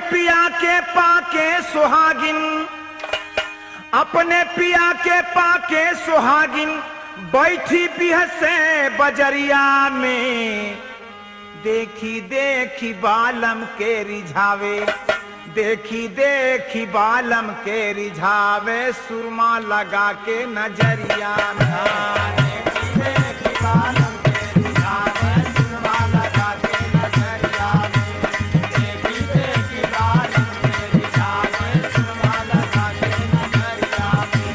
पिया के पाके सुहागिन, अपने पिया के पाके सुहागिन बैठी बिहसे बजरिया में। देखी देखी बालम के रिझावे, देखी देखी बालम के रिझावे, सुरमा लगा के नजरिया में। देखी देखी बालम के रिझावे, सुरमा लगा के नजरिया में। देखी देखी बालम के रिझावे, सुरमा लगा के नजरिया में।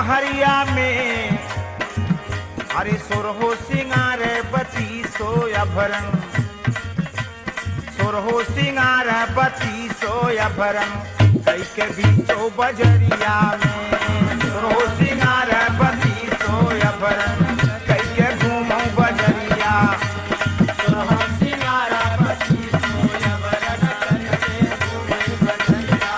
हरिया में हरे सुरहो सिंगार बती सोयाभरण, सुरहो सिंगार बती सोयाभरण, कई के बीचो बजरिया में। सुरहो सिंगार बती सोयाभरण, कई के घूमो बजरिया। सुरहो सिंगार बती सोयाभरण, कई के घूमो बजरिया।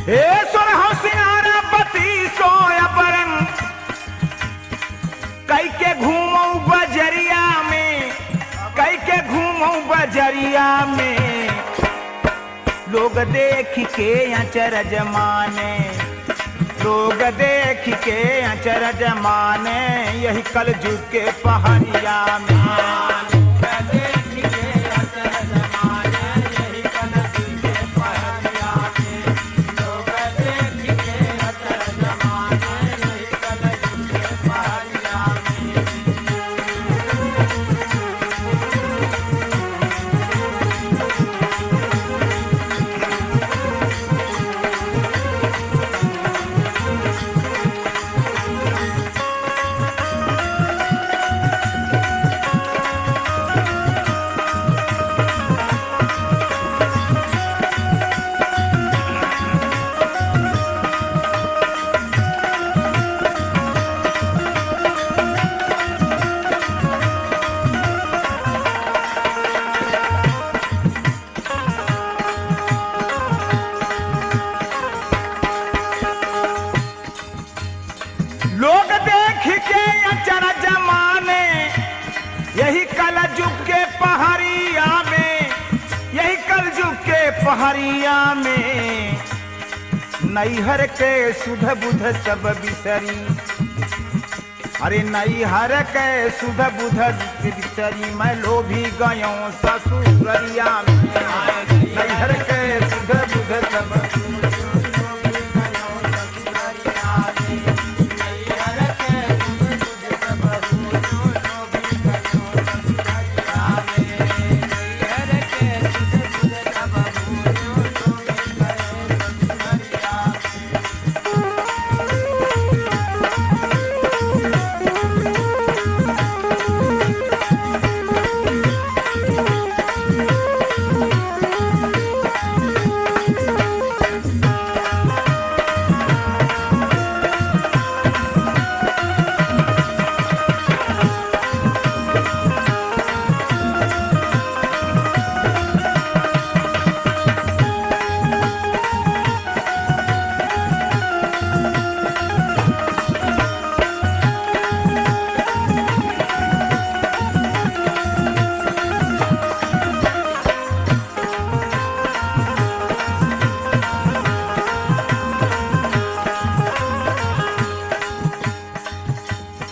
हे सुरहो सिंगार बती सोयाभरण, कई के घूमो बजरिया में, कई के घूमो बजरिया में। लोग देख के अचर जमाने, लोग देख के अचर जमाने, यही कलजुग के पहाड़िया में। लोग देख के अचर जमाने, यही कलजुग के पहाड़िया में, यही कलजुग के पहाड़िया में। नैहर के सुध बुध सब बिसरी, अरे नैहर के सुध बुध बिसरी, मैं लोभी गयो ससुररिया में। नैहर के सुध बुध सब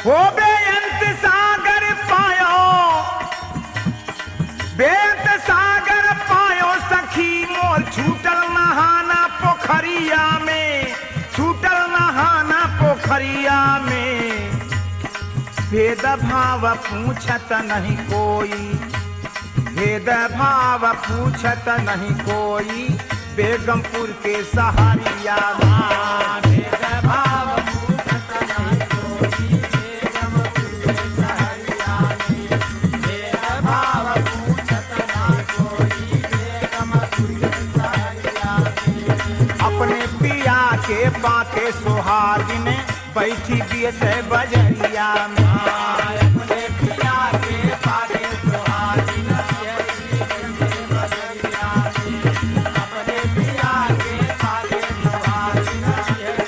हो बेअंत सागर पायो, बेअंत सागर पायो सखी मोर छूटल नहाना पोखरिया में, छूटल नहाना पोखरिया में। भेद भाव पूछत नहीं कोई, भेद भाव पूछत नहीं कोई, बेगमपुर के सहारिया माँ। भेद भाव पूछत नहीं कोई, बेगमपुर के सहारिया में। भेद भाव पूछत नहीं कोई, बेगमपुर के सहारिया में। अपने पिया के बाते सुहागिन बैठी बीत बजरिया में। अपने पिया के बाते सुहागिन बैठी बजरिया में। अपने पिया के बाते सुहागिन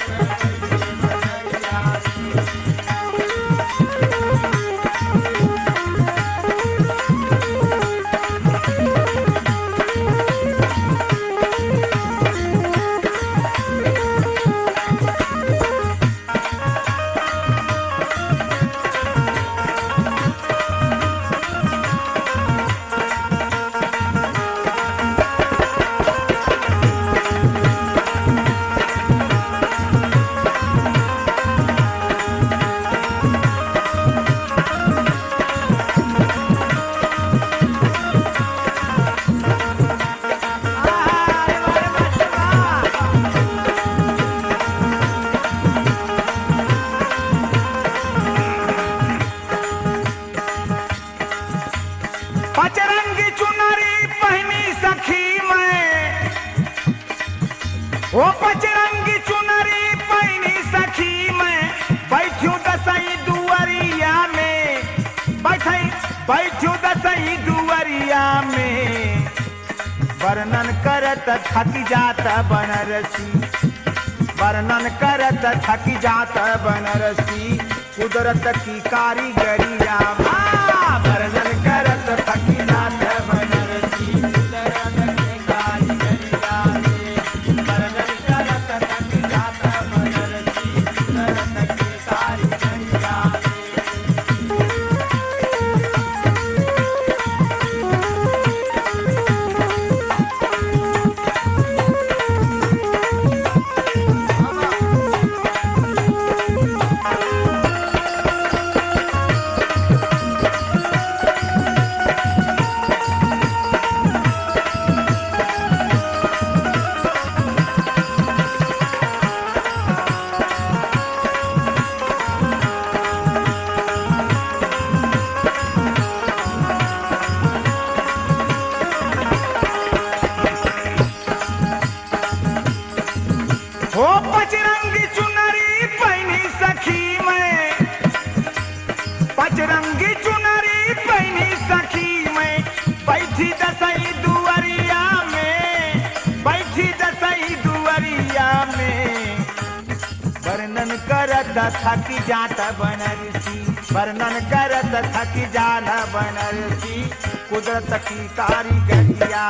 बैठी बजरिया पचरंगी चुनरी पहनी सखी मैं, ओ पचरंगी चुनरी पहनी सखी मैं। बैठूं दसई दुआरिया में, बैठूं दसई दुआरिया में। वर्णन करत थक जात बनरसी, वर्णन करत थक जात बनरसी। कुदरत की कारीगरिया माँ, वर्णन करत थक जात बनरसी। कुदरत की कारीगरिया में, वर्णन करत थक जात बनरसी। कुदरत की कारीगरिया में। हो पचरंगी चुनरी पहनी सखी मैं, पचरंगी चुनरी पहनी सखी मैं। बैठी दसई दुआरिया में, बैठी दसई दुआरिया में। वर्णन करत थक जात बनरसी, वर्णन करत थक जात बनरसी। कुदरत की कारीगरिया।